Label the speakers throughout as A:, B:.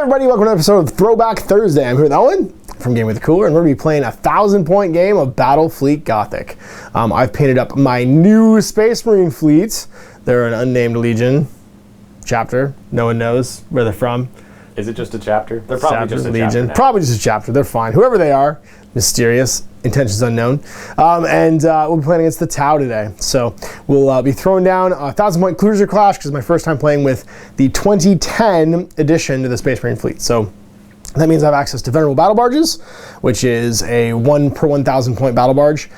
A: everybody, welcome to an episode of Throwback Thursday. I'm here with Owen from Game with the Cooler, and we're going to be playing a 1,000-point game of Battlefleet Gothic. I've painted up my new Space Marine fleets. They're an unnamed legion chapter. No one knows where they're from.
B: Is it just a chapter? They're probably
A: Chapter,
B: just a
A: legion.
B: chapter now.
A: Probably just a chapter. They're fine. Whoever they are, mysterious, intentions unknown. We'll be playing against the Tau today. So we'll be throwing down a 1,000-point cruiser clash because it's my first time playing with the 2010 edition to the Space Marine fleet. So that means I have access to Venerable Battle Barges, which is a 1 per 1,000-point battle barge,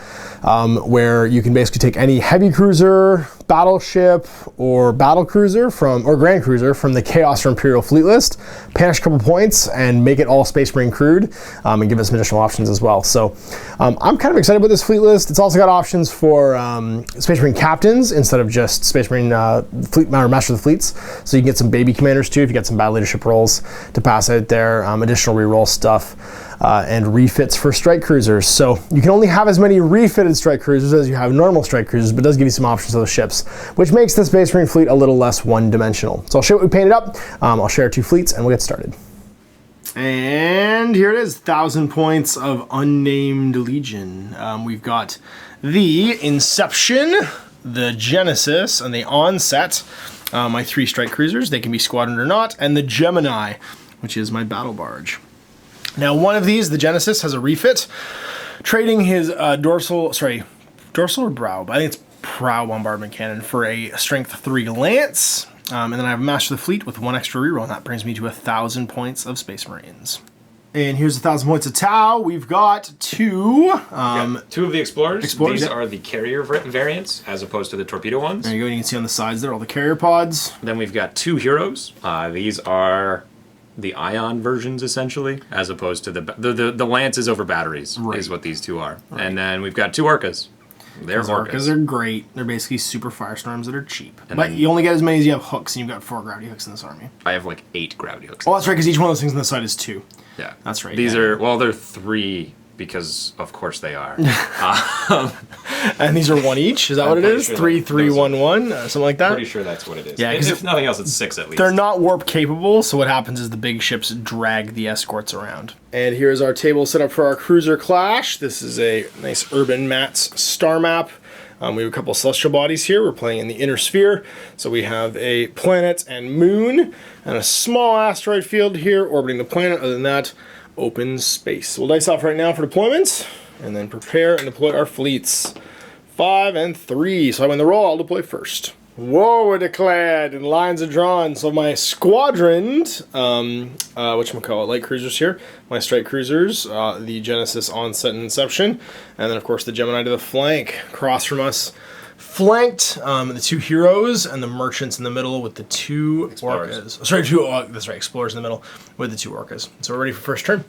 A: where you can basically take any heavy cruiser, battleship, or battle cruiser or grand cruiser from the Chaos or Imperial fleet list, banish a couple points, and make it all Space Marine crewed, and give us some additional options as well. So I'm kind of excited about this fleet list. It's also got options for Space Marine captains instead of just Space Marine fleet or Master of the Fleets. So you can get some baby commanders too if you get some battle leadership roles to pass out there, additional reroll stuff. And refits for strike cruisers. So you can only have as many refitted strike cruisers as you have normal strike cruisers, but it does give you some options of those ships, which makes the Space Marine fleet a little less one-dimensional. So I'll show you what we painted up. I'll share 2 fleets and we'll get started. And here it is, 1,000 points of Unnamed Legion. We've got the Inception, the Genesis, and the Onset, my 3 strike cruisers. They can be squadroned or not, and the Gemini, which is my battle barge. Now, one of these, the Genesis, has a refit, trading his dorsal or brow, but I think it's prow bombardment cannon for a strength 3 lance. And then I have a Master of the Fleet with 1 extra reroll, and that brings me to 1,000 points of Space Marines. And here's 1,000 points of Tau. We've got 2.
B: 2 of the Explorers. These
A: yeah.
B: are the carrier variants, as opposed to the torpedo ones.
A: There you go. You can see on the sides there all the carrier pods.
B: Then we've got 2 heroes. These are the ion versions, essentially, as opposed to the lances over batteries, right, is what these 2 are. Right. And then we've got 2 orcas. They're orcas. Orcas are great. They're basically super firestorms that are cheap. And but you only get as many as you have hooks, and you've got 4 gravity hooks in this army. I have like 8 gravity hooks.
A: Oh, that's right, because each one of those things on the side is 2.
B: Yeah.
A: That's right.
B: These are, well, they're 3, because of course they are.
A: And these are 1 each? Is that what it is? Sure 3, 3, 1, 1? Something like that?
B: Pretty sure that's what it is.
A: Yeah,
B: if nothing else, it's 6 at least.
A: They're not warp capable, so what happens is the big ships drag the escorts around. And here's our table set up for our cruiser clash. This is a nice Urban Mats star map. We have a couple of celestial bodies here. We're playing in the inner sphere. So we have a planet and moon, and a small asteroid field here orbiting the planet. Other than that, open space. We'll dice off right now for deployment, and then prepare and deploy our fleets. 5 and 3. So I win the roll. I'll deploy first. War declared and lines are drawn. So my squadron, whatchamacallit, light cruisers here. My strike cruisers, the Genesis, Onset, and Inception. And then, of course, the Gemini to the flank. Across from us, flanked the 2 heroes and the merchants in the middle with the 2
B: Explorers.
A: orcas. Sorry, that's right, explorers in the middle with the 2 orcas. So we're ready for first turn.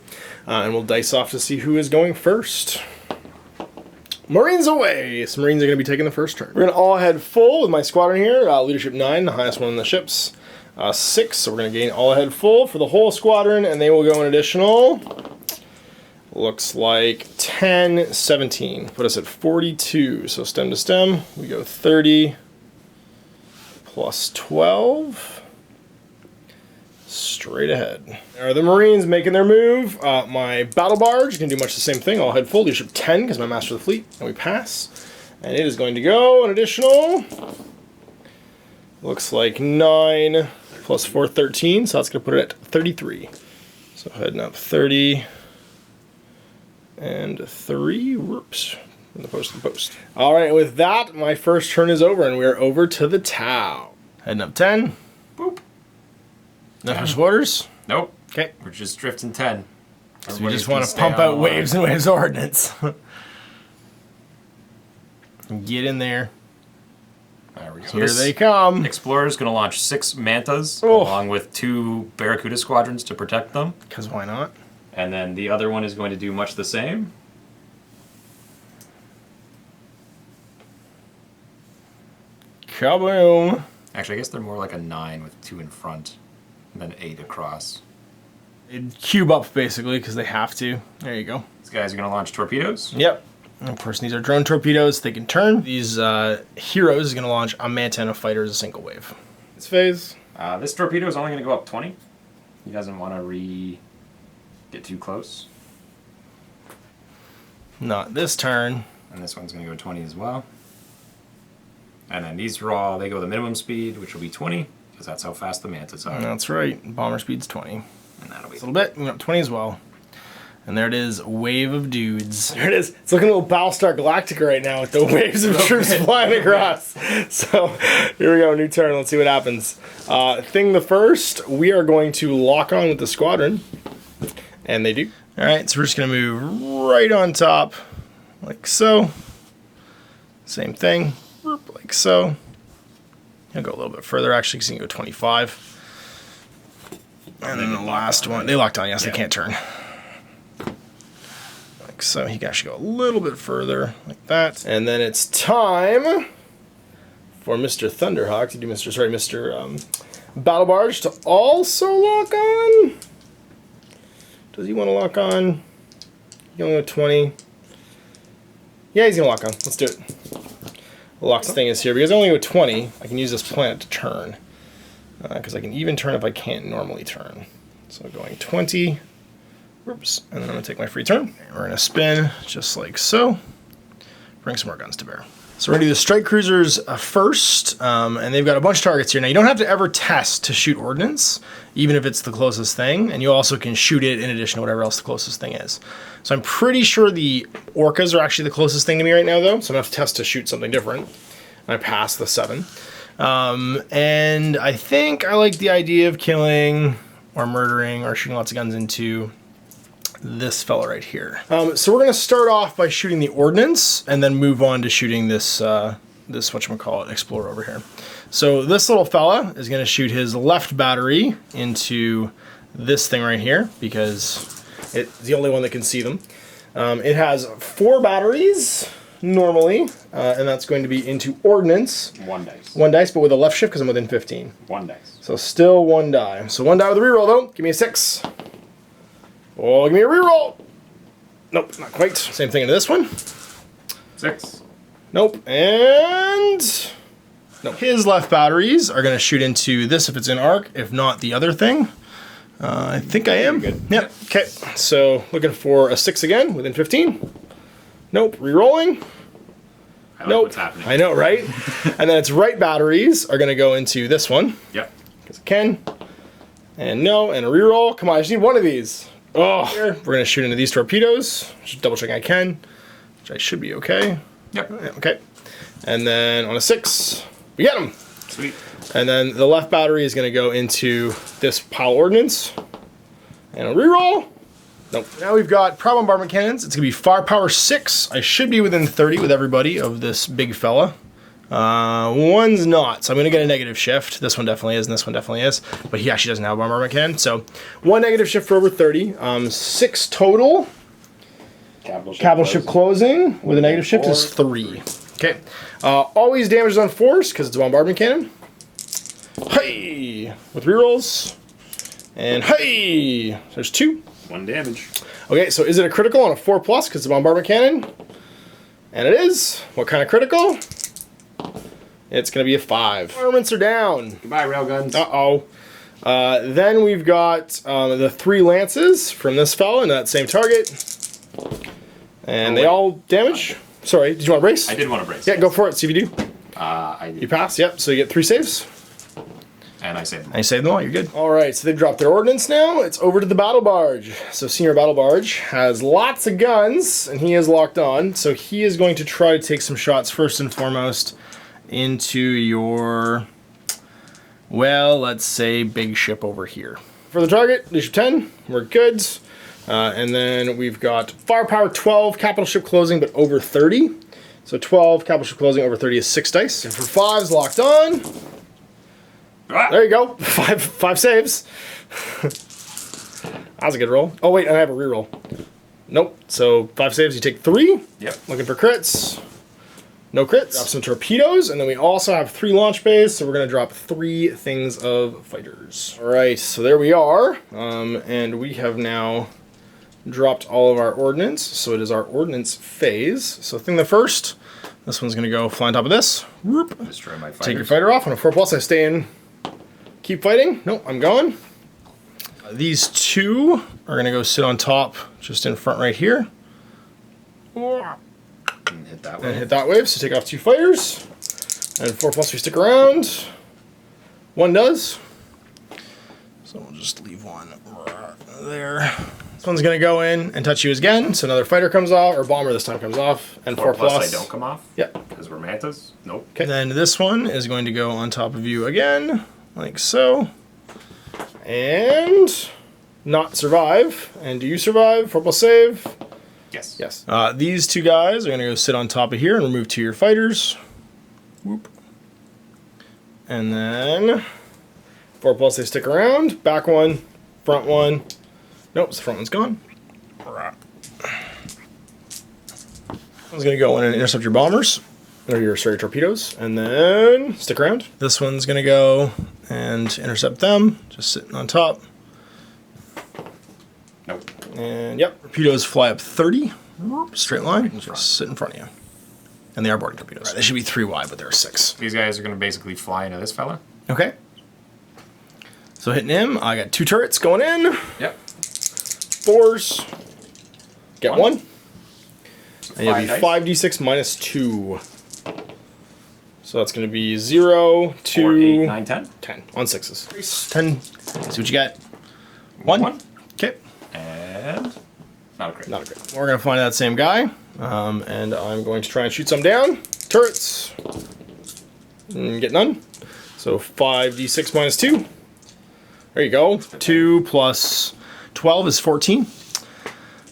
A: And we'll dice off to see who is going first. Marines away! So Marines are going to be taking the first turn. We're going to all head full with my squadron here. Leadership 9, the highest one in the ships. 6, so we're going to gain all head full for the whole squadron, and they will go an additional, looks like 10, 17. Put us at 42. So stem to stem, we go 30 plus 12. Straight ahead. There are the Marines making their move. My battle barge can do much the same thing. I'll head full. Leadership 10 because my Master of the Fleet. And we pass. And it is going to go an additional, looks like 9 plus 4, 13. So that's going to put it at 33. So heading up 30 and 3. Whoops. From the post to the post. All right, with that, my first turn is over, and we are over to the Tau. Heading up 10. Boop. No first orders?
B: Nope.
A: Okay.
B: We're just drifting 10.
A: So we just want to pump out waves and waves of ordnance. Get in there.
B: There we go.
A: So here they come.
B: Explorer's going to launch 6 Mantas, along with 2 Barracuda squadrons to protect them.
A: Because why not?
B: And then the other one is going to do much the same.
A: Kaboom.
B: Actually, I guess they're more like a 9 with 2 in front, and then 8 across.
A: They'd cube up, basically, because they have to. There you go.
B: These guys are going to launch torpedoes.
A: Yep. And of course, these are drone torpedoes. They can turn. These heroes is going to launch a Manta and a fighter as a single wave. This phase.
B: This torpedo is only going to go up 20. He doesn't want to get too close.
A: Not this turn.
B: And this one's going to go 20 as well. And then these draw, they go the minimum speed, which will be 20, because that's how fast the mantis are.
A: That's right. Bomber speed's 20.
B: And that'll be
A: a little bit. We went up 20 as well. And there it is, wave of dudes. There it is. It's looking a little Battlestar Galactica right now with the waves of troops flying across. So here we go, new turn. Let's see what happens. Thing the first, we are going to lock on with the squadron. And they do. All right, so we're just going to move right on top, like so. Same thing, like so. I'll go a little bit further, actually, because you can go 25. And then the last one, they locked on, yes, they can't turn. So he can actually go a little bit further, like that. And then it's time for Mr. Thunderhawk to do Mr. Battle Barge to also lock on. Does he want to lock on? He's going to go 20. Yeah, he's going to lock on. Let's do it. The locked thing is here. Because I only go 20, I can use this planet to turn. Because I can even turn if I can't normally turn. So going 20. Oops, and then I'm going to take my free turn. We're going to spin just like so. Bring some more guns to bear. So we're going to do the strike cruisers first, and they've got a bunch of targets here. Now you don't have to ever test to shoot ordnance, even if it's the closest thing, and you also can shoot it in addition to whatever else the closest thing is. So I'm pretty sure the orcas are actually the closest thing to me right now, though, so I'm going to have to test to shoot something different. And I passed the 7. And I think I like the idea of killing or murdering or shooting lots of guns into this fella right here. So we're going to start off by shooting the ordnance and then move on to shooting this whatchamacallit, explorer over here. So this little fella is going to shoot his left battery into this thing right here because it's the only one that can see them. It has 4 batteries normally, and that's going to be into ordnance.
B: 1 dice.
A: 1 dice, but with a left shift because I'm within 15.
B: 1 dice.
A: So still 1 die. So 1 die with a reroll though. Give me a 6. Oh, give me a reroll. Nope, not quite. Same thing into this one.
B: 6.
A: Nope, and nope. His left batteries are going to shoot into this if it's in arc, if not the other thing. I think I am.
B: Good.
A: Yep. Okay. So looking for a 6 again within 15. Nope. Rerolling.
B: I like
A: nope.
B: What's happening.
A: I know, right? And then its right batteries are going to go into this one.
B: Yep.
A: Because it can. And no, and a reroll. Come on, I just need one of these. Oh, we're going to shoot into these torpedoes. Just double checking I can, which I should be okay.
B: Yep.
A: Okay. And then on a 6, we get them.
B: Sweet.
A: And then the left battery is going to go into this pile ordnance. And a reroll. Nope. Now we've got prime bombardment cannons. It's going to be firepower 6. I should be within 30 with everybody of this big fella. One's not, so I'm going to get a negative shift. This one definitely is, and this one definitely is. But he actually doesn't have a bombardment cannon. So 1 negative shift for over 30. 6 total. Capital ship closing with a negative shift is 3. Okay. Always damages on force because it's a bombardment cannon. Hey! With rerolls. And hey! There's 2.
B: 1 damage.
A: Okay, so is it a critical on a 4+ because it's a bombardment cannon? And it is. What kind of critical? It's going to be a 5. Armaments are down.
B: Goodbye, railguns.
A: Uh-oh. Then we've got the 3 lances from this fella into that same target. And they all damage. Sorry, did you want to brace?
B: I did want to brace.
A: Yeah, go for it. See if you do.
B: I did.
A: You pass, yep. So you get 3 saves.
B: And I saved them.
A: And you saved them all, you're good. All right, so they've dropped their ordnance now. It's over to the battle barge. So Senior Battle Barge has lots of guns, and he is locked on. So he is going to try to take some shots first and foremost into your, well, let's say big ship over here. For the target, leadership 10, we're good. And then we've got firepower 12, capital ship closing, but over 30. So 12, capital ship closing, over 30 is 6 dice. And for 5s, locked on. There you go, 5 saves. That was a good roll. Oh wait, I have a reroll. Nope, so 5 saves, you take 3.
B: Yep.
A: Looking for crits. No crits. Drop some torpedoes, and then we also have 3 launch bays, so we're going to drop 3 things of fighters. All right, so there we are, and we have now dropped all of our ordnance, so it is our ordnance phase. So thing the first, this one's going to go fly on top of this. Whoop.
B: Destroy my fighters.
A: Take your fighter off. On a 4+, I stay in. Keep fighting. Nope, I'm going. These two are gonna go sit on top, just in front right here.
B: And hit that way.
A: And hit that wave, so take off 2 fighters. And 4+ we stick around. 1 does. So we'll just leave 1 right there. This one's gonna go in and touch you again, so another fighter comes off, or bomber this time comes off, and 4+.
B: They don't come off?
A: Yep.
B: Because we're mantas? Nope.
A: Okay. Then this one is going to go on top of you again, like so. And not survive. And do you survive? 4+ save.
B: Yes.
A: Yes. These 2 guys are going to go sit on top of here and remove 2 of your fighters. Whoop. And then 4+ they stick around. Back 1, front 1. Nope, the front one's gone. One's going to go in and intercept your bombers. Or your torpedoes. And then stick around. This one's going to go and intercept them. Just sitting on top.
B: Nope.
A: And yep, torpedoes fly up 30. Straight line. Just sit in front of you. And they are boarding torpedoes. Right, they should be 3 wide, but there are 6.
B: These guys are going to basically fly into this fella.
A: Okay. So hitting him, I got 2 turrets going in.
B: Yep.
A: 4s. Get 1.
B: So
A: And you'll be 5d6 minus 2. So that's going to be 0, 2,
B: 4, 8, 9, 10.
A: 10 on 6s. 10. See what you got. 1. Okay.
B: And not a crit.
A: Not a crit. We're going to find that same guy. And I'm going to try and shoot some down. Turrets. Get none. So 5d6 minus 2. There you go. 2 plus 12 is 14. Do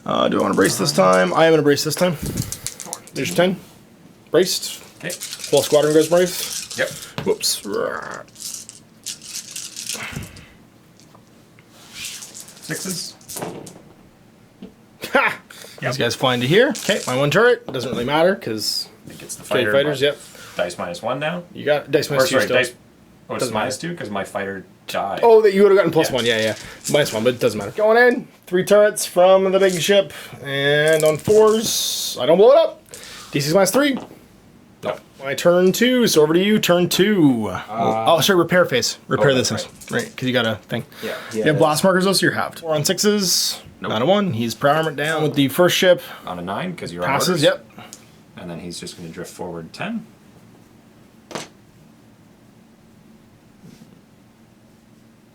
A: I want to brace this time? I am going to brace this time. There's 10. Braced.
B: Okay.
A: Whole squadron goes braced.
B: Yep.
A: Whoops.
B: 6s.
A: Ha! These guys fly into here. Okay, my 1 turret. Doesn't really matter because
B: It gets the fighter.
A: fighters, yep.
B: Dice minus 1 now.
A: You got dice minus 2
B: sorry,
A: still.
B: dice. Oh, it's
A: Doesn't
B: minus
A: matter.
B: 2 because my fighter died.
A: Oh, that you would have gotten plus
B: Yeah.
A: 1. Yeah. Minus 1, but it doesn't matter. Going in. 3 turrets from the big ship. And on 4s, I don't blow it up. D6 minus 3.
B: No.
A: My turn 2, so over to you, turn 2. Oh, sorry, repair phase. Repair this
B: that's
A: thing. Right, because you got a thing.
B: Yeah.
A: You have blast markers though, so you're halved. 4 on 6s.
B: Nope.
A: Not a 1. He's power armored down with the first ship.
B: On a 9 because you're on
A: Passes,
B: orders.
A: yep.
B: And then he's just going to drift forward 10.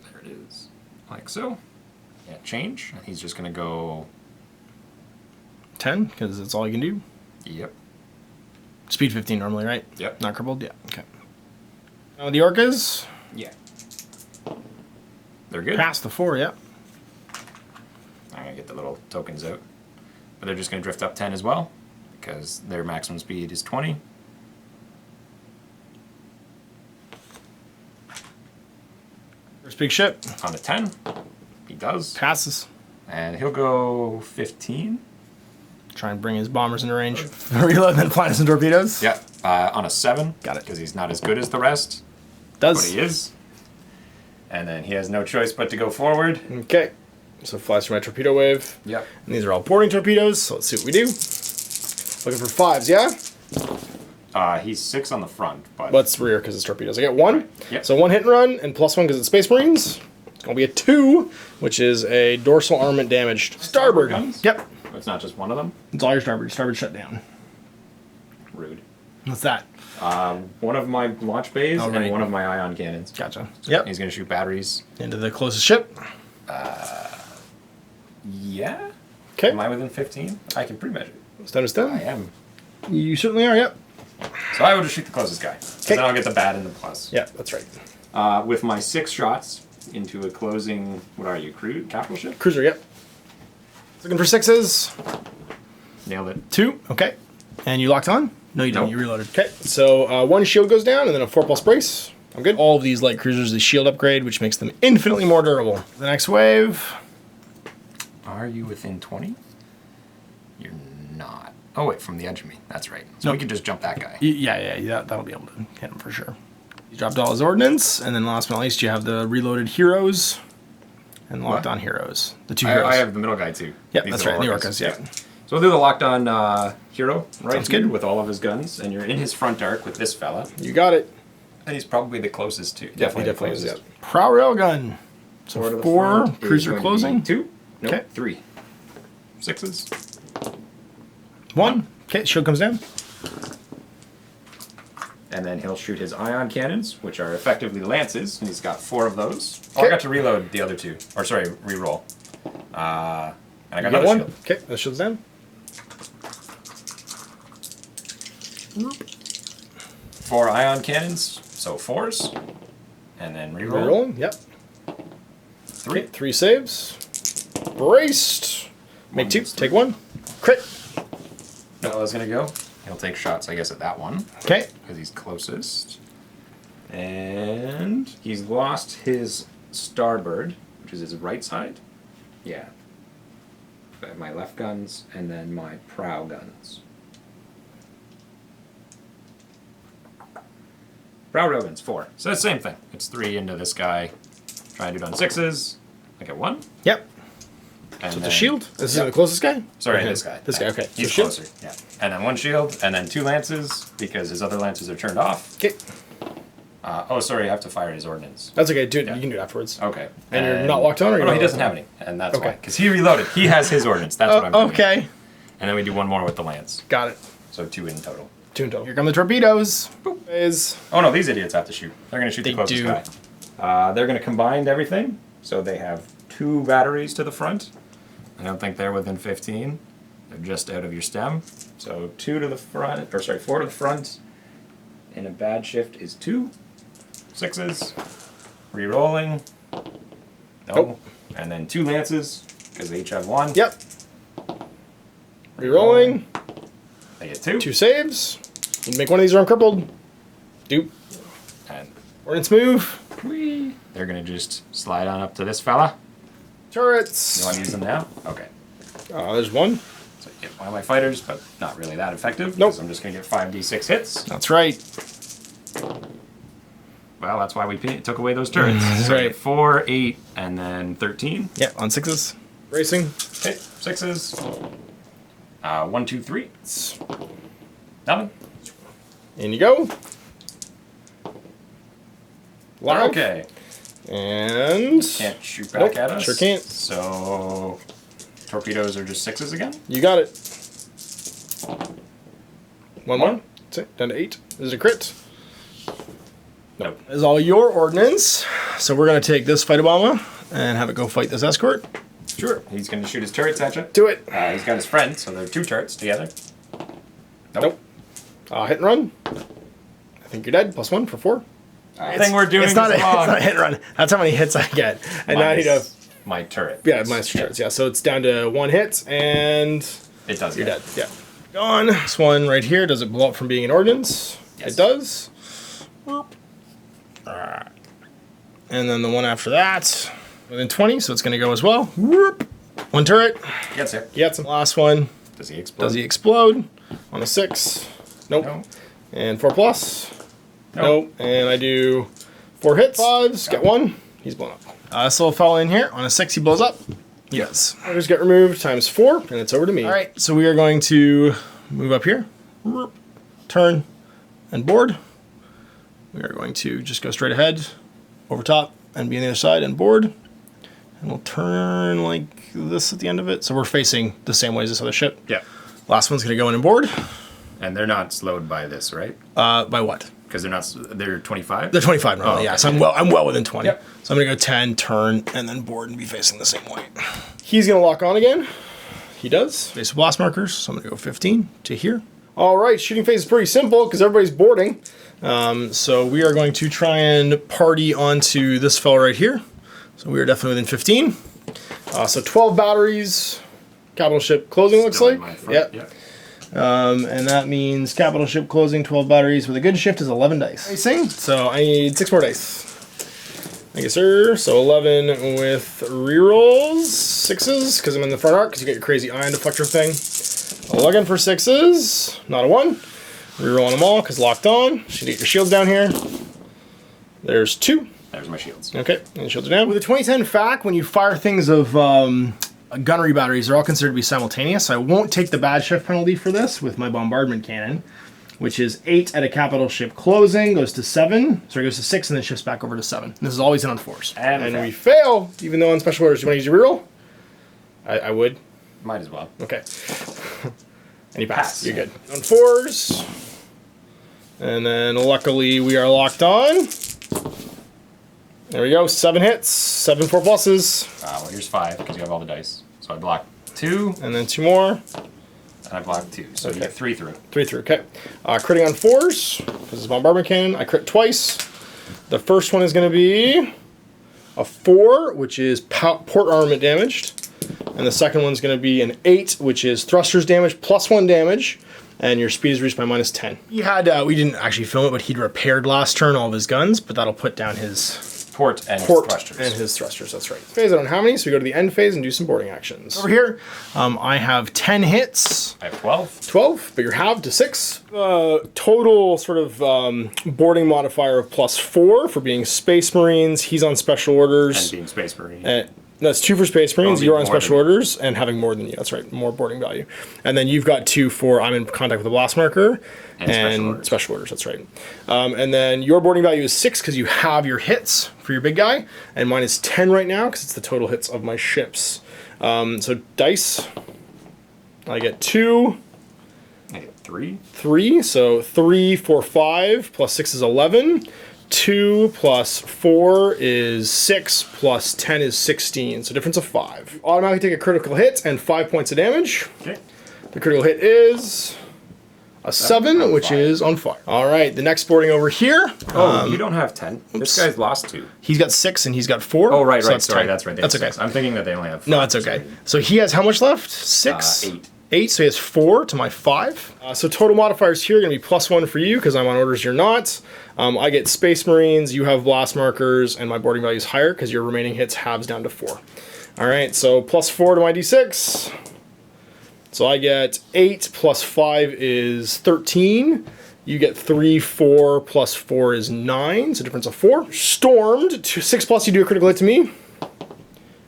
B: There it is. Like so. Yeah, change. And he's just going to go...
A: 10, because that's all you can do.
B: Yep.
A: Speed 15 normally, right?
B: Yep.
A: Not crippled? Yeah, okay. Now the orcas.
B: Yeah. They're good.
A: Past the 4, yep.
B: I'm going to get the little tokens out. But they're just going to drift up 10 as well. Because their maximum speed is 20.
A: First big ship.
B: On a 10. He does.
A: Passes.
B: And he'll go 15.
A: Try and bring his bombers into range. Reload, then fly some torpedoes.
B: Yeah. On a 7.
A: Got it.
B: Because he's not as good as the rest.
A: Does.
B: But he is. And then he has no choice but to go forward.
A: Okay. So flies through my torpedo wave.
B: Yep.
A: And these are all boarding torpedoes, so let's see what we do. Looking for 5s, yeah?
B: He's 6 on the front, but
A: What's rear because it's torpedoes? I get 1.
B: Yep.
A: So 1 hit and run, and plus 1 because it's Space Marines. It's going to be a 2, which is a dorsal armament damaged. Starboard.
B: guns?
A: Yep.
B: it's not just one of them.
A: It's all your starboard. Starboard shut down.
B: Rude.
A: What's that?
B: One of my launch bays
A: Oh, right.
B: and one of my ion cannons.
A: Gotcha. Yep.
B: He's going to shoot batteries.
A: Into the closest ship.
B: Yeah?
A: Okay.
B: Am I within 15? I can pre-measure.
A: Stem to stem.
B: I am.
A: You certainly are, yep.
B: So I will just shoot the closest guy. So
A: Okay.
B: then I'll get the bad and the plus.
A: Yeah, that's right.
B: With my 6 shots into a closing, what are you, capital ship?
A: Cruiser, yep. Looking for 6s.
B: Nailed it.
A: 2, okay. And you locked on? No, you didn't.
B: Nope.
A: You reloaded. Okay, so 1 shield goes down, and then a 4+ brace. I'm good. All of these light cruisers, the shield upgrade, which makes them infinitely more durable. The next wave.
B: Are you within 20? You're not. Oh, wait, from the edge of me. That's right. So
A: No.
B: we can just jump that guy.
A: Yeah, that'll be able to hit him for sure. You dropped all his ordnance, and then last but not least, you have the reloaded heroes and locked on heroes. The 2 heroes.
B: I have the middle guy, too.
A: Yeah,
B: These
A: that's
B: are
A: right, the
B: orcas.
A: orcas, yeah.
B: So we'll do the locked on hero right
A: Sounds
B: here
A: good.
B: with all of his guns, and you're in his front arc with this fella.
A: You got it.
B: And he's probably the closest to.
A: He definitely is, yeah.
B: closest.
A: Prow railgun.
B: Four to the
A: 4,
B: front is
A: cruiser
B: going to be
A: closing.
B: 2. Nope,
A: Okay.
B: 3. 6s.
A: 1. Okay, shield comes down.
B: And then he'll shoot his ion cannons, which are effectively lances, and he's got 4 of those. Oh, I got to reload the other 2. Or sorry, re-roll. And I got another
A: 1.
B: shield.
A: Okay, that shield's down.
B: 4 ion cannons, so 4s. And then re-roll.
A: Rerolling, yep.
B: 3.
A: Okay, 3 saves. Braced. Make 2, take 1. Crit.
B: Bella's gonna go. He'll take shots, I guess, at that one.
A: Okay.
B: Because he's closest. And he's lost his starboard, which is his right side. Yeah. I have my left guns and then my prow guns. Prow guns, 4. So it's the same thing. It's 3 into this guy. Try and do it on 6s. I get 1.
A: Yep.
B: And
A: So
B: then,
A: the shield? This is the closest guy?
B: Sorry,
A: Okay.
B: this guy.
A: This guy, okay.
B: He's
A: So shield?
B: closer. Yeah. And then 1 shield, and then 2 lances, because his other lances are turned off.
A: Okay.
B: Oh, sorry, I have to fire his ordnance.
A: That's okay, do it.
B: Yeah.
A: You can do it afterwards.
B: Okay.
A: And you're not locked on, or
B: Oh,
A: you're
B: no,
A: not
B: he doesn't
A: locked
B: have any, and that's
A: Okay.
B: why. Because he reloaded. He has his ordnance. That's what I'm doing.
A: Okay.
B: And then we do 1 more with the lance.
A: Got it.
B: So 2 in total.
A: 2 in total. Here come the torpedoes.
B: Boop.
A: Is
B: Oh no, these idiots have to shoot. They're going to shoot
A: They
B: the closest
A: do.
B: guy. They're going to combine everything, so they have 2 batteries to the front. I don't think they're within 15. They're just out of your stem. So 2 to the front, or sorry, 4 to the front. And a bad shift is 2. 6s. Re-rolling. No.
A: Nope.
B: And then 2 lances, because they each have 1.
A: Yep. Rerolling.
B: They get 2.
A: 2 saves. You make one of these or I'm crippled. Doop.
B: And
A: Ordnance move.
B: whee, they're going to just slide on up to this fella.
A: Turrets.
B: You want to use them now? Okay.
A: There's 1.
B: So I get one of my fighters, but not really that effective.
A: Nope.
B: Because I'm just going to get 5d6 hits.
A: That's right.
B: Well, that's why we took away those turrets.
A: That's
B: So I get
A: right.
B: 4, 8, and then 13.
A: Yeah, on 6s. Racing.
B: Okay, 6s. 1, 2, 3. Nothing.
A: In you go. Live.
B: Okay.
A: And
B: Can't shoot back
A: Nope,
B: at us.
A: sure can't.
B: So torpedoes are just 6s again.
A: you got it. 1
B: One.
A: more. That's it. Down to 8. This is a crit.
B: Nope.
A: This is all your ordnance. So we're going to take this fight Obama and have it go fight this escort.
B: Sure. He's going to shoot his turrets at you.
A: Do it.
B: He's got his friend, so they're 2 turrets together.
A: Nope. Hit and run. I think you're dead. +1 for 4.
B: Everything we're doing
A: It's not,
B: is
A: it's
B: wrong.
A: not a hit and run. That's how many hits I get. And now I need to...
B: my turret.
A: Yeah, minus turrets. Yeah, so it's down to 1 hit, and
B: It does.
A: you're dead. Yeah. Gone. This one right here, does it blow up from being an ordnance?
B: Yes.
A: It does. And then the one after that, within 20, so it's going to go as well. Whoop. 1 turret.
B: Gets it.
A: Gets him. Last one.
B: Does he explode?
A: Does he explode? On a 6. Nope.
B: No.
A: And 4 plus.
B: No.
A: Nope. And I do 4 hits. 5s. Get 1. He's blown up. This little fella in here, on a 6, he blows up. Yes. Orders get removed times 4, and it's over to me. All right, so we are going to move up here. Turn and board. We are going to just go straight ahead, over top, and be on the other side and board. And we'll turn like this at the end of it. So we're facing the same way as this other ship.
B: Yeah.
A: Last one's going to go in and board.
B: And they're not slowed by this, right?
A: By what?
B: Because they're 25.
A: They're 25 normally,
B: okay.
A: yeah. So I'm well within 20.
B: Yep.
A: So I'm gonna go 10, turn, and then board and be facing the same way. He's gonna lock on again. He does. Base of blast markers. So I'm gonna go 15 to here. All right, shooting phase is pretty simple because everybody's boarding. So we are going to try and party onto this fella right here. So we are definitely within 15. So 12 batteries. Capital ship closing looks
B: Still in
A: like.
B: my front,
A: Yep. And that means capital ship closing 12 batteries with a good shift is 11 dice. Racing. So I need 6 more dice. Thank you, sir. So 11 with rerolls, 6s, because I'm in the front arc, because you get your crazy ion deflector thing. 11 for 6s, not a 1. Rerolling them all, because locked on. Should get your shields down here. There's 2.
B: There's my shields.
A: Okay, and shields are down. With a 2010 FAC, when you fire things of gunnery batteries, they're all considered to be simultaneous, so I won't take the bad shift penalty for this with my bombardment cannon. which is 8 at a capital ship closing, goes to 7. Sorry, goes to 6 and then shifts back over to 7. And this is always an on 4s. And we fail, even though on special orders. You want to use your reroll? I would.
B: Might as well.
A: Okay. And you pass. You're good. On 4s. And then luckily we are locked on. There we go. 7 hits. 7 4 pluses.
B: Well, here's 5 because you have all the dice. So I block 2.
A: And then 2 more.
B: And I block 2. So you get 3 through.
A: 3 through. Okay. Critting on 4s. This is bombardment cannon. I crit twice. The first one is going to be a 4, which is port armament damaged. And the second one's going to be an 8, which is thrusters damage plus 1 damage, and your speed is reached by -10. He had, we didn't actually film it, but he'd repaired last turn all of his guns, but that'll put down his
B: port and his
A: thrusters. That's right. Phase, I don't know how many, so we go to the end phase and do some boarding actions. Over here, I have 10 hits.
B: I have 12.
A: 12, but you're halved to 6. Total sort of boarding modifier of +4 for being Space Marines. He's on special orders.
B: And being Space Marine.
A: That's 2 for Space Marines, you're on special orders, and having more than you. That's right, more boarding value. And then you've got 2 for I'm in contact with a blast marker, and special orders, that's right. And then your boarding value is 6 because you have your hits for your big guy, and mine is 10 right now because it's the total hits of my ships. So dice, I get 2.
B: I get 3.
A: 3, so 3, 4, 5, plus 6 is 11. 2 plus 4 is 6, plus 10 is 16, so difference of 5. Automatically take a critical hit and 5 points of damage.
B: Okay.
A: The critical hit is a 7, which is on fire. All right, the next boarding over here.
B: Oh, you don't have 10. This guy's lost 2.
A: He's got 6 and he's got 4.
B: Oh, right,
A: so
B: right. Sorry, that's right.
A: That's okay.
B: 6. I'm thinking that they only have 5.
A: No, that's okay. So he has how much left? 6?
B: 8.
A: 8, so he has 4 to my 5. So total modifiers here are going to be +1 for you because I'm on orders, you're not. I get Space Marines, you have blast markers, and my boarding value is higher because your remaining hits halves down to 4. All right, so +4 to my d6. So I get 8 plus 5 is 13. You get 3, 4 plus 4 is 9, so difference of 4. Stormed, 6 plus you do a critical hit to me.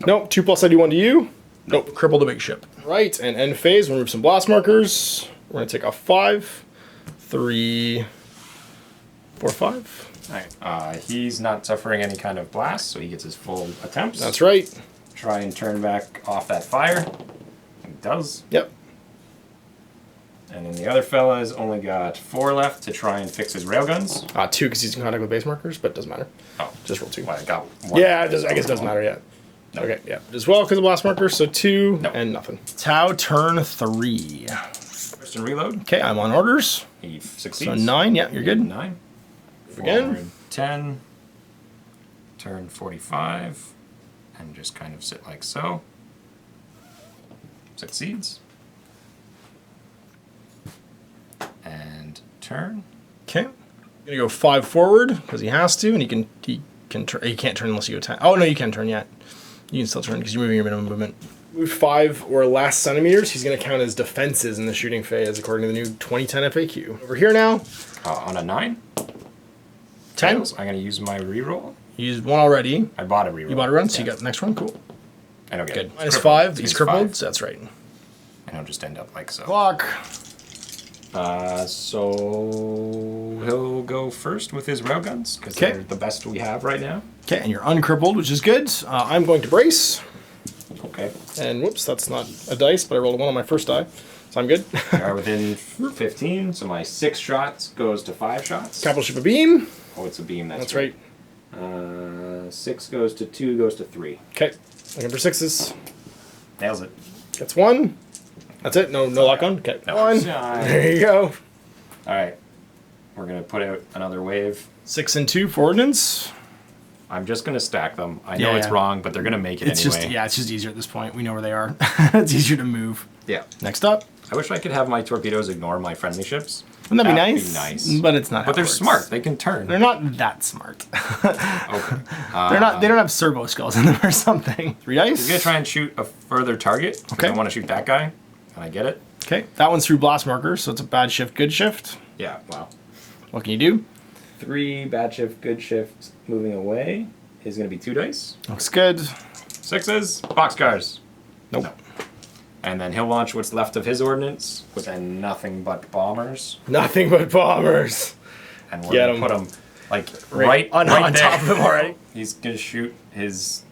A: Nope, 2 plus I do 1 to you. Nope, crippled a big ship. Right, and end phase, we'll remove some blast markers. We're gonna take off 5, 3, 4, 5.
B: Alright, he's not suffering any kind of blast, so he gets his full attempts.
A: That's right.
B: Try and turn back off that fire. He does.
A: Yep.
B: And then the other fella's only got 4 left to try and fix his railguns.
A: 2 because he's in contact with base markers, but it doesn't matter.
B: Oh.
A: Just roll 2.
B: Well, I got 1.
A: Yeah, I guess it doesn't matter yet. No. Okay, yeah. As well because of blast markers, so 2 and nothing. Tau turn 3.
B: First and reload.
A: Okay, I'm on orders.
B: He succeeds.
A: So 9, yeah, you're good.
B: 9.
A: Again.
B: 10. Turn 45. And just kind of sit like so. Succeeds. And turn.
A: Okay. I'm gonna go 5 forward because he has to, and he can't turn unless you go 10. Oh no, you can turn yet. You can still turn because you're moving your minimum movement. Move 5 or less centimeters. He's gonna count as defenses in the shooting phase according to the new 2010 FAQ. Over here now.
B: On a 9.
A: 10.
B: I'm gonna use my reroll.
A: You used 1 already.
B: I bought a reroll.
A: You bought a run, so you got the next one. Cool.
B: I don't get
A: Good.
B: it.
A: Minus 5. He's crippled. So that's right.
B: And he'll just end up like so.
A: Clock.
B: So he'll go first with his railguns because they're the best we have right now.
A: Okay, and you're uncrippled, which is good. I'm going to brace.
B: Okay.
A: And whoops, that's not a dice, but I rolled a 1 on my first die, so I'm good.
B: We are within 15, so my 6 shots goes to 5 shots.
A: Capital ship a beam.
B: Oh, it's a beam. That's
A: right.
B: 6 goes to 2, goes to 3.
A: Okay, looking for 6s.
B: Nails it.
A: Gets 1. That's it. No lock on. Okay.
B: No.
A: 1. There you go.
B: All right. We're gonna put out another wave.
A: 6 and 2 for ordnance.
B: I'm just gonna stack them. I know it's wrong, but they're gonna make it anyway.
A: It's just easier at this point. We know where they are. It's easier to move.
B: Yeah.
A: Next up.
B: I wish I could have my torpedoes ignore my friendly ships.
A: Wouldn't that be
B: That'd
A: nice?
B: be nice.
A: But it's not.
B: But they're smart. They can turn.
A: They're not that smart.
B: Okay.
A: They're not. They don't have servo skulls in them or something. 3 dice.
B: I'm gonna try and shoot a further target.
A: Okay.
B: I want to shoot that guy, and I get it.
A: Okay. That one's through blast markers, so it's a bad shift, good shift.
B: Yeah. Wow.
A: What can you do?
B: 3 bad shift, good shift, moving away is gonna be 2 dice.
A: Looks good.
B: 6s, boxcars.
A: Nope.
B: No. And then he'll launch what's left of his ordnance with nothing but bombers.
A: Nothing but bombers.
B: And we're going to put him like right
A: on top of him already.
B: He's going to shoot his...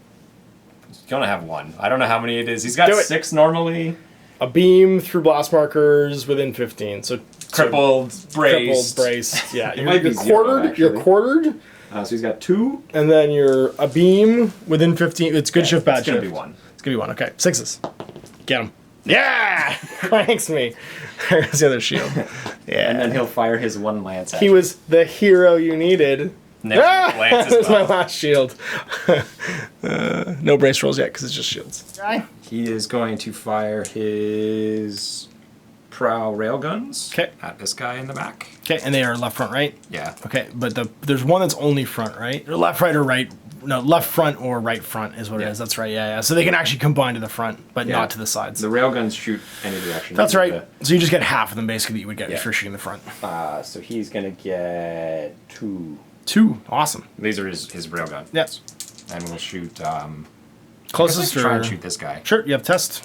B: He's going to have one. I don't know how many it is. He's got
A: Do it.
B: 6 normally.
A: A beam through blast markers within 15. So
B: crippled, braced.
A: Yeah,
B: might be
A: you're
B: zero,
A: quartered.
B: actually.
A: You're quartered.
B: So he's got 2.
A: And then you're a beam within 15. It's good shift, bad
B: it's
A: shift.
B: It's going to be 1.
A: It's going to be 1. Okay, 6s. Get him. Yeah! Thanks me. There's the other shield. Yeah.
B: And then he'll fire his 1 lance at
A: He
B: you.
A: was the hero you needed.
B: Lance as
A: That's my
B: well.
A: last shield. No brace rolls yet because it's just shields.
B: He is going to fire his prow railguns at this guy in the back.
A: Okay, and they are left, front, right?
B: Yeah.
A: Okay, but there's one that's only front, right? Or left, right, or right. No, left front or right front is what it is. That's right, yeah. So they can actually combine to the front, but not to the sides.
B: The railguns shoot any direction.
A: That's right. So you just get half of them, basically, that you would get if you're shooting the front.
B: So he's going to get 2.
A: 2. Awesome.
B: These are his railguns.
A: Yes.
B: And we'll shoot...
A: Closest
B: try and shoot this guy.
A: Sure, you have test.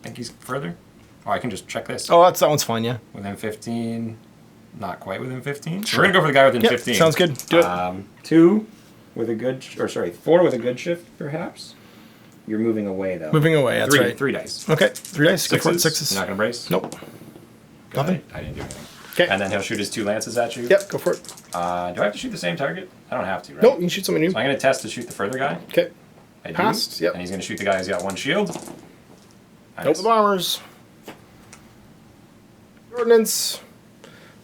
B: Think he's further? Oh, I can just check this.
A: Oh, that one's fine, yeah.
B: Within 15. Not quite within 15. Sure. We're going to go for the guy within 15.
A: Sounds good. Do it.
B: 2 with a good... Or sorry, 4 with a good shift, perhaps. You're moving away, though.
A: Moving away, that's right.
B: 3 dice.
A: Okay, 3 dice. Go for it.
B: 6s.
A: 6s.
B: You're not going to brace?
A: Nope. Nothing.
B: I didn't do anything.
A: Okay.
B: And then he'll shoot his 2 lances at you.
A: Yep, go for it.
B: Do I have to shoot the same target? I don't have to, right?
A: Nope, you can shoot something new.
B: So I'm going to test to shoot the further guy.
A: Okay.
B: I do.
A: Passed, yep.
B: And he's going to shoot the guy who's got 1 shield.
A: Nope, the bombers. Ordnance.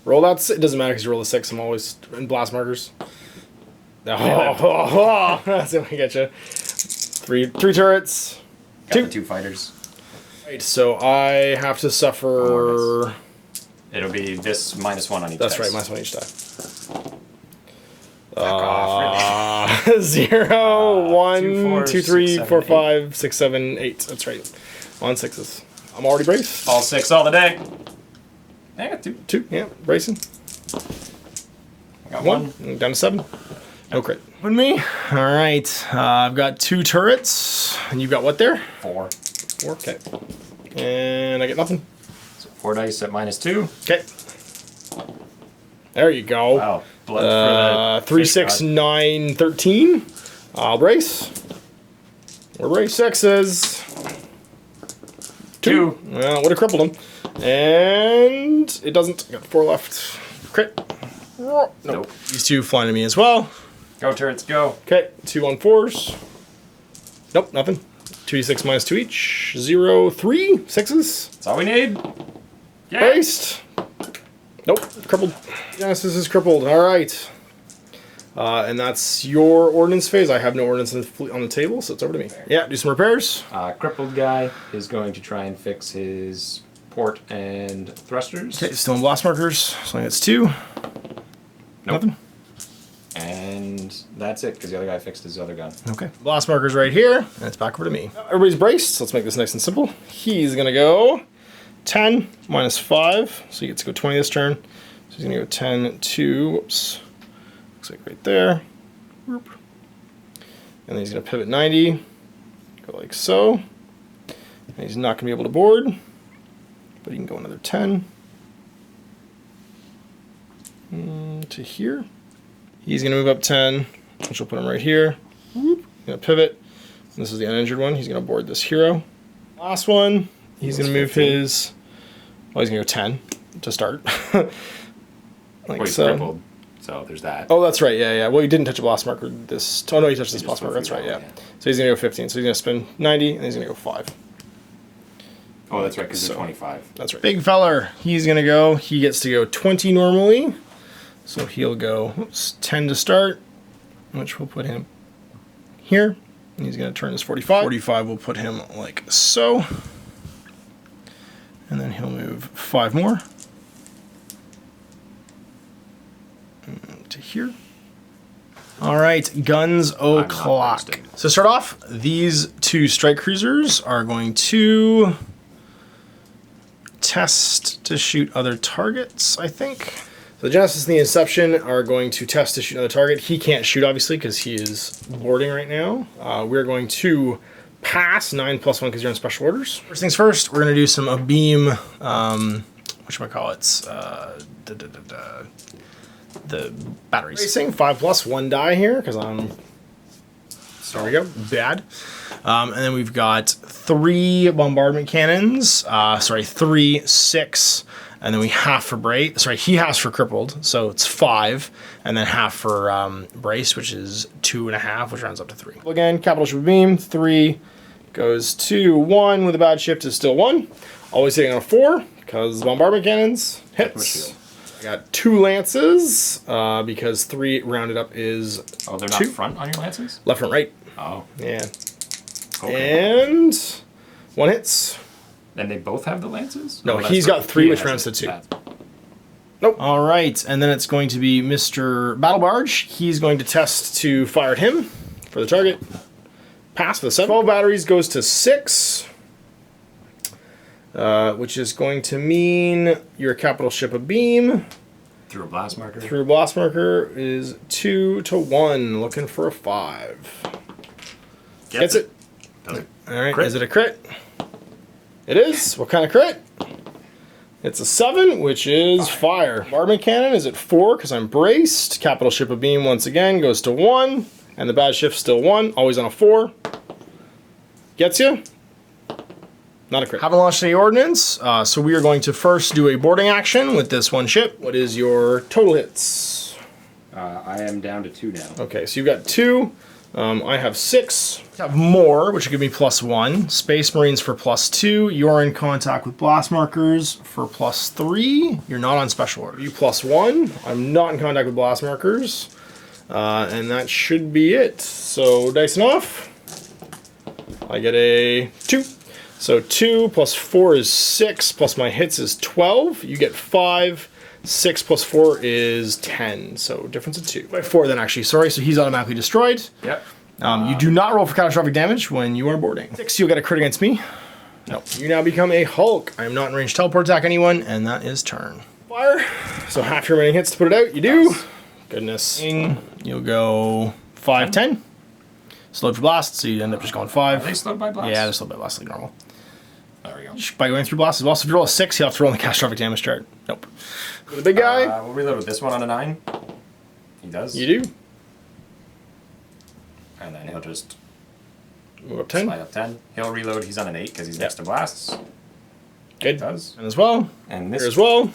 A: Roll that. It doesn't matter because you roll a 6. I'm always in blast markers. Oh, that's the way I get you. 3 turrets.
B: Got the 2 fighters.
A: Right, so I have to suffer.
B: It'll be this -1 on each
A: That's
B: dice.
A: right, -1 each die.
B: Back off, really.
A: 0, 1,
B: 2,
A: 2, 3,
B: 6,
A: 4,
B: 7,
A: 5, 6, 7, 8. That's right. On 6s. I'm already braced.
B: All 6 all the day. I got 2.
A: 2, yeah, bracing.
B: I got
A: 1. Down to 7. No crit. With me. All right. I've got 2 turrets. And you've got what there?
B: 4.
A: 4. Okay. And I get nothing.
B: So 4 dice at -2.
A: Okay. There you go.
B: Wow. Blood for the
A: 3, 6, 9, 13. I'll brace. We're brace 6s. 2. Well, would have crippled him. And it doesn't. Got 4 left. Crit. Nope. These 2 flying to me as well.
B: Go turrets, go.
A: Okay, 2 on 4s. Nope, nothing. 2d6 -2 each. 0, 3 6s.
B: That's all we need. Yeah.
A: Braced. Nope, crippled. Genesis is crippled. All right. And that's your ordnance phase. I have no ordnance on the table, so it's over to me. Yeah, do some repairs.
B: Crippled guy is going to try and fix his port and thrusters.
A: Okay, still in blast markers. So that's 2. Nothing.
B: And that's it, because the other guy fixed his other gun.
A: Okay. Blast markers right here, and it's back over to me. Everybody's braced, so let's make this nice and simple. He's going to go 10 -5, so he gets to go 20 this turn. So he's going to go 10, 2, whoops. Looks like right there. Whoop. And then he's going to pivot 90, go like so. And he's not going to be able to board, but he can go another 10 to here. He's going to move up 10, which will put him right here. Whoop. Going to pivot. And this is the uninjured one. He's going to board this hero. Last one, he's going to move his... Well, he's going to go 10 to start. Like
B: He's
A: so.
B: crippled, so there's that.
A: Oh, that's right. Yeah, yeah. Well, he didn't touch a blast marker this... Oh, no, he touched this blast marker. That's right, yeah. So he's going to go 15. So he's going to spin 90, and he's going to go 5.
B: Oh, that's right, because they're 25.
A: That's right. Big feller. He's going to go... He gets to go 20 normally. So he'll go 10 to start, which will put him here. And he's going to turn his 45. 45 will put him like so. And then he'll move 5 more. To here. All right, guns o'clock. So to start off, these 2 strike cruisers are going to test to shoot other targets, I think. So the Genesis and the Inception are going to test to shoot another target. He can't shoot, obviously, because he is boarding right now. We're going to pass. 9 +1 because you're on special orders. First things first, we're going to do some beam, whatchamacallits, the batteries. Racing, 5 + 1 die here because I'm, there we go, bad. And then we've got 3 bombardment cannons, 3, 6, and then we half for brace. Sorry, he halves for crippled, so it's 5, and then half for brace, which is 2.5, which rounds up to 3. Again, capital ship beam, 3 goes to 1 with a bad shift is still 1. Always hitting on a 4 because bombardment cannons hits. I got 2 lances because 3 rounded up is
B: Oh, they're not
A: 2.
B: front on your lances?
A: Left, front, right.
B: Oh.
A: Yeah.
B: Okay.
A: And 1 hits.
B: And they both have the lances?
A: No,
B: Oh,
A: he's
B: that's
A: got 3,
B: he
A: which
B: has
A: rounds to
B: it.
A: 2.
B: That's-
A: Nope. All right, and then it's going to be Mr. Battle Barge. He's going to test to fire at him for the target. Pass for the 7. 12 batteries goes to 6, which is going to mean your capital ship a beam.
B: Through a blast marker?
A: Through a blast marker is 2 to 1, looking for a 5. Gets it.
B: Doesn't.
A: All right,
B: Crit.
A: is it a crit? It is. What kind of crit? It's a 7, which is fire. Bombardment cannon is at 4 because I'm braced. Capital ship a beam once again goes to 1, and the bad shift's still 1. Always on a 4. Gets you. Not a crit. Haven't launched any ordnance, so we are going to first do a boarding action with this 1 ship. What is your total hits?
B: I am down to 2 now.
A: Okay, so you've got 2. I have 6. I have more, which will give me +1. Space Marines for +2. You're in contact with blast markers for +3. You're not on special order. You +1. I'm not in contact with blast markers. And that should be it. So dicing off. I get a 2. So 2 + 4 is 6, plus my hits is 12. You get 5. 6 + 4 is 10, so difference of 2. By 4 then actually, sorry, so he's automatically destroyed.
B: Yep.
A: You do not roll for catastrophic damage when you are boarding. 6, you'll get a crit against me. No. You now become a Hulk. I am not in range to teleport attack anyone, and that is turn. Fire. So half your remaining hits to put it out, you do. Nice. Goodness. You'll go 5, 10. Slowed for blast, so you end up just going 5.
B: Are they slowed by blast?
A: Yeah, they're slowed by blast like normal.
B: There we go.
A: By going through blast as well. So if you roll a 6, you'll have to roll on the catastrophic damage chart. Nope. The big guy.
B: We'll reload with this one on a 9. He does.
A: You do.
B: And then he'll just
A: Move up 10.
B: slide up 10. He'll reload. He's on an 8 because he's next to blasts.
A: Good.
B: He does.
A: And as well.
B: And this
A: Here as well.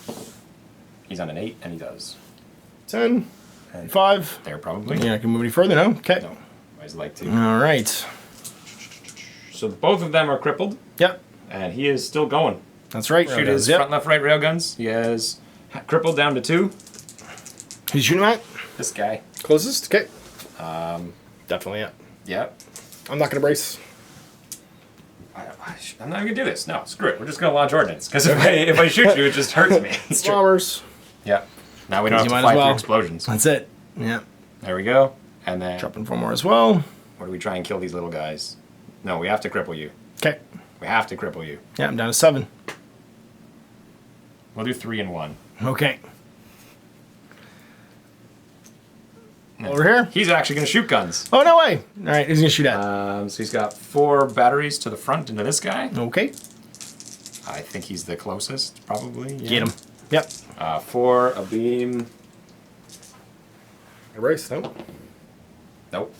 B: He's on an 8 and he does.
A: 10.
B: And
A: 5.
B: there probably.
A: Yeah, I can move any further now. Okay.
B: No. I always like to.
A: All right.
B: So both of them are crippled.
A: Yep.
B: And he is still going.
A: That's right.
B: Shoot his front, left, right railguns. He has crippled down to 2.
A: Who's you shooting at?
B: This guy.
A: Closest? Okay. Definitely, yeah.
B: Yep.
A: I'm not going to brace.
B: I'm not gonna do this. No, screw it. We're just gonna launch ordnance. Because if I shoot you, it just hurts me.
A: Bombers.
B: Yeah. Now we don't have to
A: might
B: fly
A: as well.
B: through explosions.
A: That's it. Yeah.
B: There we go. And then
A: Dropping 4 more as well.
B: where do we try and kill these little guys? No, we have to cripple you.
A: Okay.
B: We have to cripple you.
A: Yeah, I'm down to 7.
B: We'll do 3 and 1.
A: Okay. Over here.
B: He's actually gonna shoot guns.
A: Oh, no way. All right, who's going to shoot at?
B: So he's got 4 batteries to the front into this guy.
A: Okay.
B: I think he's the closest, probably. Yeah.
A: Get him. Yep.
B: 4, a beam.
A: A brace. Nope.
B: Nope.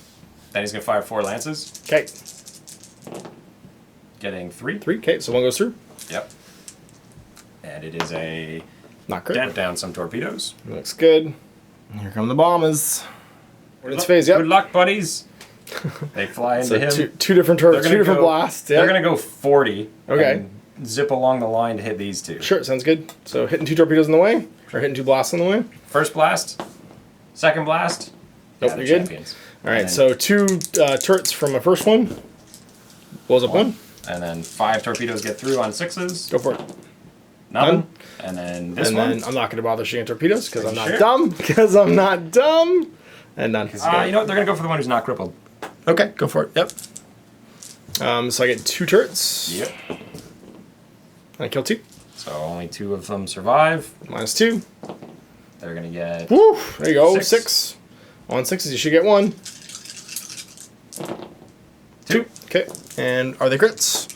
B: Then he's gonna fire 4 lances.
A: Okay.
B: Getting 3.
A: 3. Okay, so 1 goes through.
B: Yep. And it is a
A: Not crit.
B: dent down some torpedoes.
A: Looks good. Here come the bombers. Ordnance phase, yep.
B: Good luck, buddies. They fly into
A: So
B: him.
A: two different turrets, 2 different blasts. Yeah.
B: They're gonna go 40.
A: Okay.
B: And zip along the line to hit these 2.
A: Sure, sounds good. So hitting 2 torpedoes in the way, or hitting 2 blasts in the way.
B: First blast. Second blast.
A: Nope,
B: Yeah, they're
A: you're good.
B: champions.
A: All right,
B: And
A: so 2 turrets from my first one. Blows up 1.
B: And then 5 torpedoes get through on 6s.
A: Go for it.
B: Nothing. And then this
A: And
B: one.
A: then I'm not going to bother shooting torpedoes because I'm not
B: Sure.
A: dumb. Because I'm not dumb. And none.
B: You know what? They're gonna go for the one who's not crippled.
A: Okay, go for it. Yep. So I get 2 turrets.
B: Yep.
A: And I kill 2.
B: So only 2 of them survive.
A: -2.
B: They're gonna get.
A: Woo! There you go.
B: 6.
A: 6. On 6s, you should get 1. 2. Okay, and are they crits?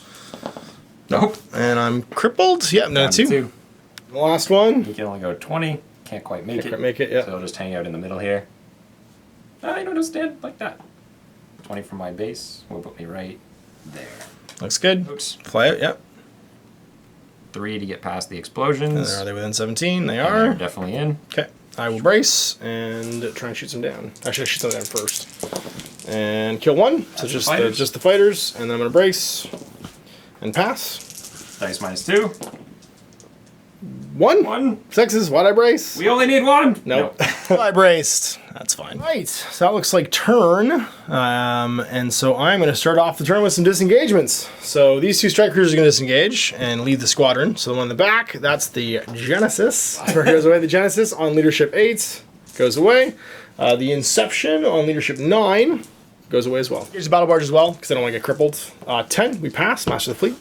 B: Nope.
A: And I'm crippled. Yeah, no, 2. The last one.
B: You can only go 20. Can't quite make it.
A: Can't make it, yeah.
B: So I'll just hang out in the middle here. You know, just stand like that. 20 from my base will put me right there.
A: Looks good.
B: Oops.
A: Play it, yep.
B: 3 to get past the explosions.
A: And are they within 17? They
B: And
A: are.
B: they're definitely in.
A: Okay, I will brace and try and shoot some down. Actually, I shoot some down first. And kill 1, so just the fighters, and then I'm gonna brace and pass.
B: Dice -2.
A: 1.
B: 1.
A: 6s, why'd I brace?
B: We only need 1.
A: Nope. I braced. That's fine. Right, so that looks like turn. And so I'm going to start off the turn with some disengagements. So these 2 strike cruisers are going to disengage and leave the squadron. So the one in the back, that's the Genesis. That's where it goes away. The Genesis on leadership 8 goes away. The Inception on leadership 9 goes away as well. Here's the battle barge as well, because I don't want to get crippled. 10, we pass, Master of the Fleet.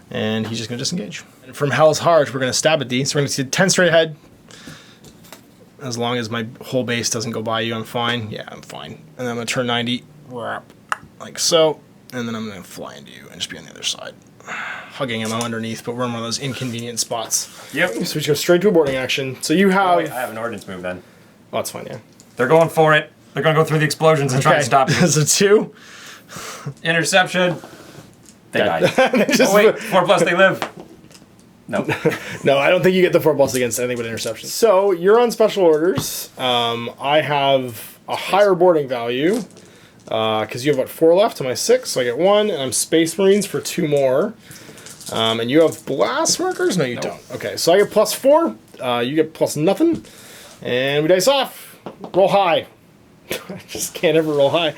A: And he's just going to disengage. And from Hell's Heart, we're going to stab at D. So we're going to see 10 straight ahead. As long as my whole base doesn't go by you, I'm fine. Yeah, I'm fine. And then I'm going to turn 90, like so. And then I'm going to fly into you and just be on the other side. Hugging him underneath, but we're in one of those inconvenient spots.
B: Yep.
A: So we just go straight to a boarding action. So you have...
B: Oh, wait, I have an ordnance move then.
A: Oh, that's fine, yeah.
B: They're going for it. They're going to go through the explosions and try to stop it.
A: So 2.
B: Interception. They died.
A: Just,
B: oh wait, 4+ they live. No.
A: No, I don't think you get the 4+ against anything but interception. So you're on special orders. I have a higher boarding value because you have, what, 4 left to my 6, so I get 1, and I'm Space Marines for 2 more. And you have blast markers? No, you don't. Okay, so I get +4. You get plus nothing. And we dice off. Roll high. I just can't ever roll high.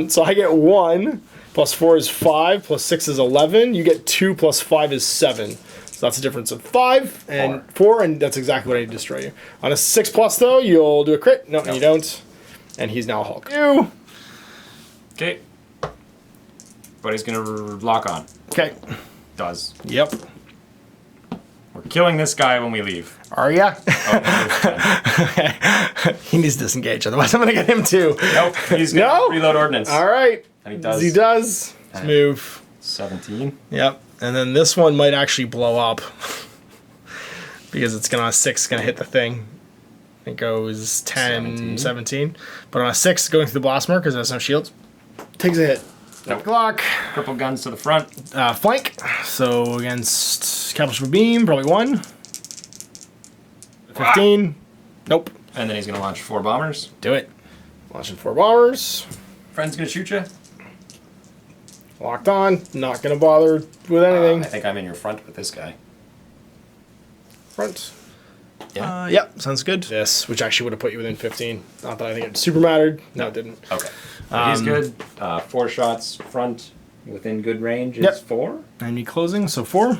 A: So I get 1. +4 is 5. +6 is 11. You get 2 + 5 is 7. So that's a difference of 5 and 4, and that's exactly what I need to destroy you. On a 6+, though, you'll do a crit. No, you don't. And he's now a Hulk. You.
B: Okay. But he's gonna lock on.
A: Okay.
B: Does.
A: Yep.
B: We're killing this guy when we leave.
A: Are ya?
B: Oh,
A: Okay. He needs to disengage, otherwise I'm gonna get him too.
B: nope. He's gonna reload ordnance.
A: All right.
B: And he does.
A: He does. Let's move.
B: 17.
A: Yep. And then this one might actually blow up because it's gonna on a 6 gonna hit the thing. It goes 10, 17. But on a 6 going through the blast mark because there's no shields. Takes a hit.
B: Nope.
A: Glock.
B: Triple guns to the front.
A: Flank. So against Capital Beam, probably 1. 15. Nope.
B: And then he's gonna launch 4 bombers.
A: Do it. Launching 4 bombers.
B: Friend's gonna shoot you.
A: Locked on. Not gonna bother with anything.
B: I think I'm in your front with this guy.
A: Front.
B: Yeah.
A: Yep. Sounds good. This, which actually would have put you within 15. Not that I think it super mattered. No, it didn't.
B: Okay. He's good. 4 shots front within good range is
A: Yep.
B: 4.
A: Enemy closing, so 4.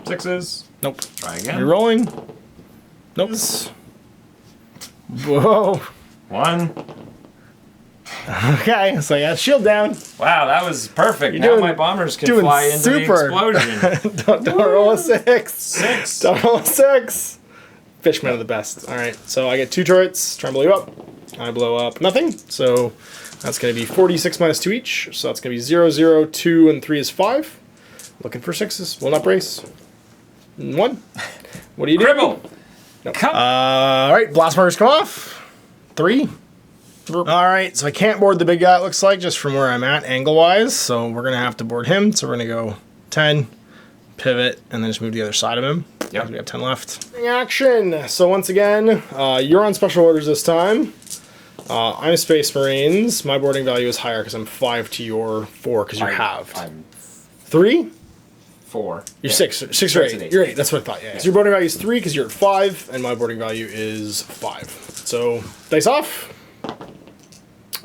B: 6s.
A: Nope.
B: Try again.
A: Rerolling. Nope. Whoa.
B: 1.
A: Okay, so I got shield down.
B: Wow, that was perfect.
A: You're
B: Now
A: doing-
B: my bombers can
A: doing
B: fly into the
A: super.
B: explosion.
A: Don't roll a 6.
B: 6.
A: Don't roll a 6. Fishman are the best. All right, so I get 2 turrets. Try and blow you up. I blow up nothing. So that's going to be 46 minus 2 each. So that's going to be 0, 0, 2, and 3 is 5. Looking for 6s. Will not brace. 1. What do you do?
B: Cripple.
A: Nope.
B: Come.
A: All right, blast markers come off. 3. All right, so I can't board the big guy, it looks like, just from where I'm at angle-wise. So we're going to have to board him. So we're going to go 10, pivot, and then just move to the other side of him.
B: Yep.
A: We have 10 left. Action. So once again, you're on special orders this time. I'm Space Marines. My boarding value is higher because I'm 5 to your 4 because you're halved.
B: I'm
A: 3?
B: 4.
A: You're
B: Yeah.
A: 6 or 8.
B: and 8.
A: You're 8. That's what I thought. Yeah. So your boarding value is 3 because you're at 5, and my boarding value is 5. So dice off.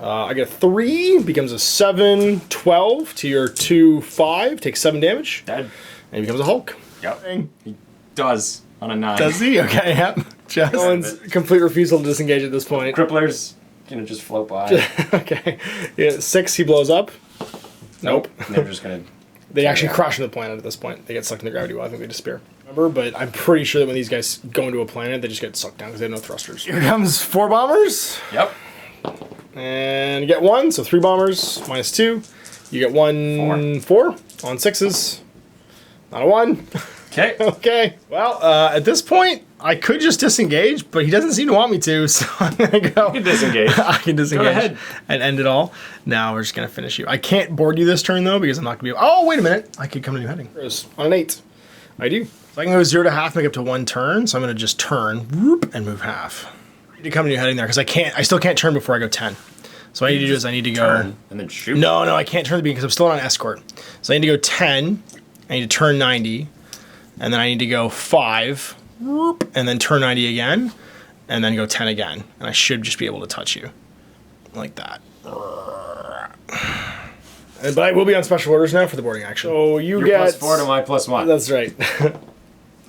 A: I get a 3, becomes a 7, 12 to your 2, 5, takes 7 damage,
B: Dead.
A: and he becomes a Hulk.
B: Yep. He does on a 9.
A: Does he? Okay, yep. Just one's complete refusal to disengage at this point.
B: Crippler's gonna just float by.
A: Okay. Yeah, 6, he blows up. Nope.
B: And they're just gonna.
A: They actually crash into the planet at this point. They get sucked into gravity well. I think they despair. Remember, but I'm pretty sure that when these guys go into a planet, they just get sucked down because they have no thrusters. Here comes 4 bombers.
B: Yep.
A: And you get 1, so 3 bombers, minus 2. You get 1, 4 on 6s. Not a 1.
B: Okay.
A: Okay. Well, at this point, I could just disengage, but he doesn't seem to want me to, so I'm going to go.
B: You can disengage.
A: I can disengage.
B: Go ahead.
A: And end it all. Now we're just going to finish you. I can't board you this turn, though, because I'm not going to be... Oh, wait a minute. I could come to new heading. On an 8. I do. So I can go 0 to half, make up to 1 turn, so I'm going to just turn, whoop, and move half. I need to come to new heading there, because I still can't turn before I go 10. So what I need to do is I need to go...
B: Turn and then shoot.
A: No, I can't turn the beacon because I'm still on escort. So I need to go 10. I need to turn 90. And then I need to go 5. Whoop, and then turn 90 again. And then go 10 again. And I should just be able to touch you. Like that. But I will be on special orders now for the boarding action. So you get...
B: +4 to my +1.
A: That's right.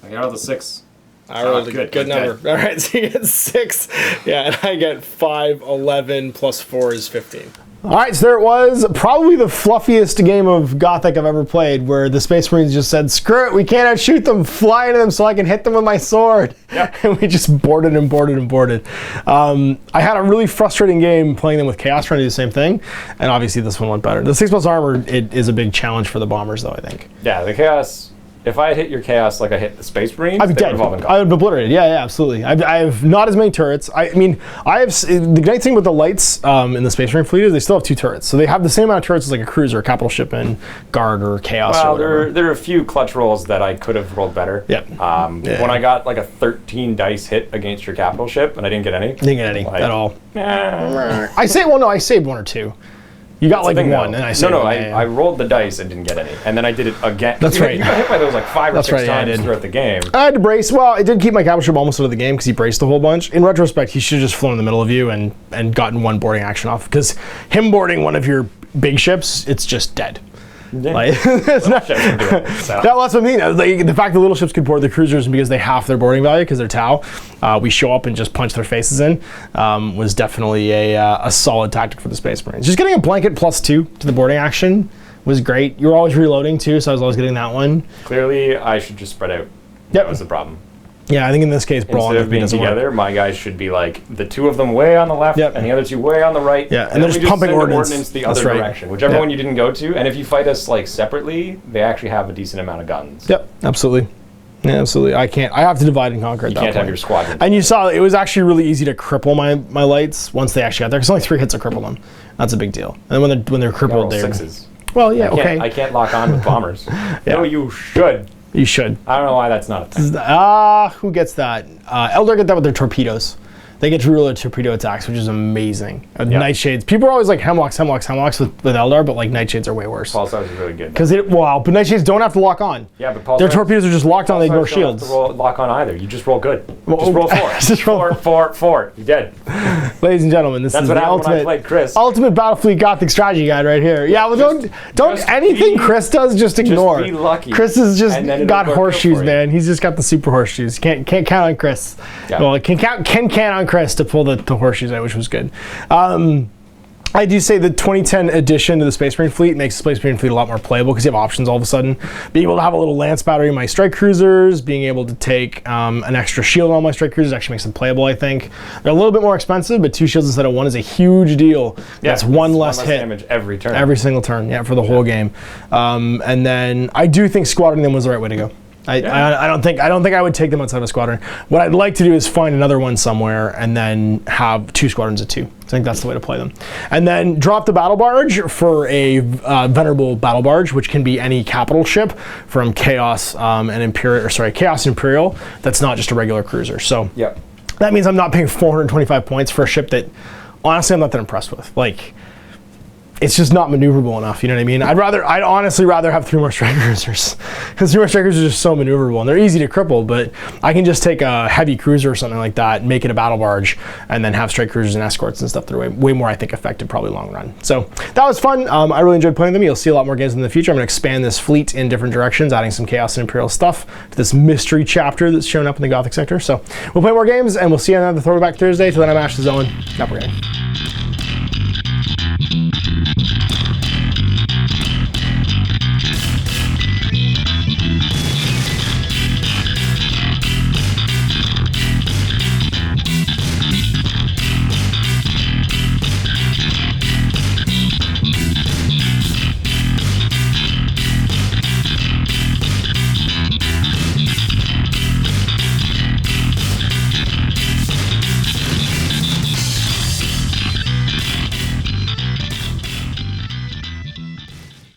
B: I got all the 6.
A: I rolled a good number. All right, so you get 6. Yeah, and I get 5, 11, +4 is 15. All right, so there it was. Probably the fluffiest game of Gothic I've ever played, where the Space Marines just said, screw it, we can't outshoot them, fly into them so I can hit them with my sword. Yep. And we just boarded and boarded and boarded. I had a really frustrating game playing them with Chaos trying to do the same thing, and obviously this one went better. The 6+ armor, it is a big challenge for the bombers, though, I think.
B: Yeah, the Chaos... If I had hit your Chaos like I hit the Space Marines,
A: I'd be dead. I would have obliterated. Yeah, absolutely. I have not as many turrets. I mean, the nice thing with the lights in the Space Marine fleet is they still have 2 turrets. So they have the same amount of turrets as like a cruiser, a capital ship, and Guard or Chaos or whatever.
B: There are a few clutch rolls that I could have rolled better.
A: Yep.
B: When I got like a 13 dice hit against your capital ship and I didn't get any.
A: Didn't get any at all. I saved 1 or 2. You got like 1, and I saved
B: I rolled the dice and didn't get any, and then I did it again.
A: That's right.
B: You got hit by those like 5 or 6 times throughout the game.
A: I had to brace. Well, it did keep my capital ship almost out of the game because he braced a whole bunch. In retrospect, he should have just flown in the middle of you and gotten 1 boarding action off, because him boarding one of your big ships, it's just dead. Yeah. Like, it's not, that's what I mean. Like, the fact that little ships could board the cruisers because they half their boarding value because they're Tau, we show up and just punch their faces in, was definitely a solid tactic for the Space Marines. Just getting a blanket +2 to the boarding action was great. You were always reloading too, so I was always getting that one. Clearly, I should just spread out. That was the problem. Yeah, I think in this case,
B: instead of being together, my guys should be like the 2 of them way on the left and the other 2 way on the right.
A: Yeah, and they're just pumping ordnance
B: the other direction, whichever one you didn't go to. And if you fight us like separately, they actually have a decent amount of guns.
A: Yep, absolutely. Yeah, absolutely. I have to divide and conquer at that point.
B: You can't have your squadron.
A: And you saw it was actually really easy to cripple my lights once they actually got there, because only 3 hits will cripple them. That's a big deal. And then when they're crippled, they're
B: 6s.
A: Well, yeah, okay.
B: I can't lock on with bombers. No, you should.
A: You should.
B: I don't know why that's not a thing.
A: Who gets that? Eldar get that with their torpedoes. They get to rule their torpedo attacks, which is amazing. Nightshades. People are always like Hemlocks with Eldar, but like Nightshades are way worse.
B: Pulsars is really good.
A: But Nightshades don't have to lock on.
B: Yeah, but
A: their torpedoes are just locked on. They ignore shields.
B: Don't have to lock on either. You just roll good. Just roll 4. Just roll 4. You dead.
A: Ladies and gentlemen, this is the ultimate Battlefleet Gothic strategy guide right here. Yeah, well, don't anything Chris does, just ignore.
B: Just be lucky.
A: Chris has just got horseshoes, man. He's just got the super horseshoes. Can't count on Chris. Yeah. Well, can count on Chris to pull the horseshoes out, which was good. I do say the 2010 addition to the Space Marine fleet makes the Space Marine fleet a lot more playable because you have options all of a sudden. Being able to have a little lance battery in my strike cruisers, being able to take an extra shield on my strike cruisers actually makes them playable, I think. They're a little bit more expensive, but 2 shields instead of 1 is a huge deal. Yeah, that's 1 less hit.
B: Damage every turn.
A: Every single turn, for the whole game. And then I do think squadroning them was the right way to go. I don't think I would take them outside of a squadron. What I'd like to do is find another one somewhere and then have 2 squadrons of 2. I think that's the way to play them. And then drop the battle barge for a venerable battle barge, which can be any capital ship from Chaos Chaos Imperial. That's not just a regular cruiser. So that means I'm not paying 425 points for a ship that honestly I'm not that impressed with. Like, it's just not maneuverable enough, you know what I mean? I'd honestly rather have 3 more strike cruisers, because 3 more strike cruisers are just so maneuverable, and they're easy to cripple, but I can just take a heavy cruiser or something like that, make it a battle barge, and then have strike cruisers and escorts and stuff that are way more, I think, effective, probably long run. So that was fun. I really enjoyed playing them. You'll see a lot more games in the future. I'm going to expand this fleet in different directions, adding some Chaos and Imperial stuff to this mystery chapter that's shown up in the Gothic sector. So we'll play more games, and we'll see you on the Throwback Thursday. Till then, I'm Ash the Zone. Not forgetting.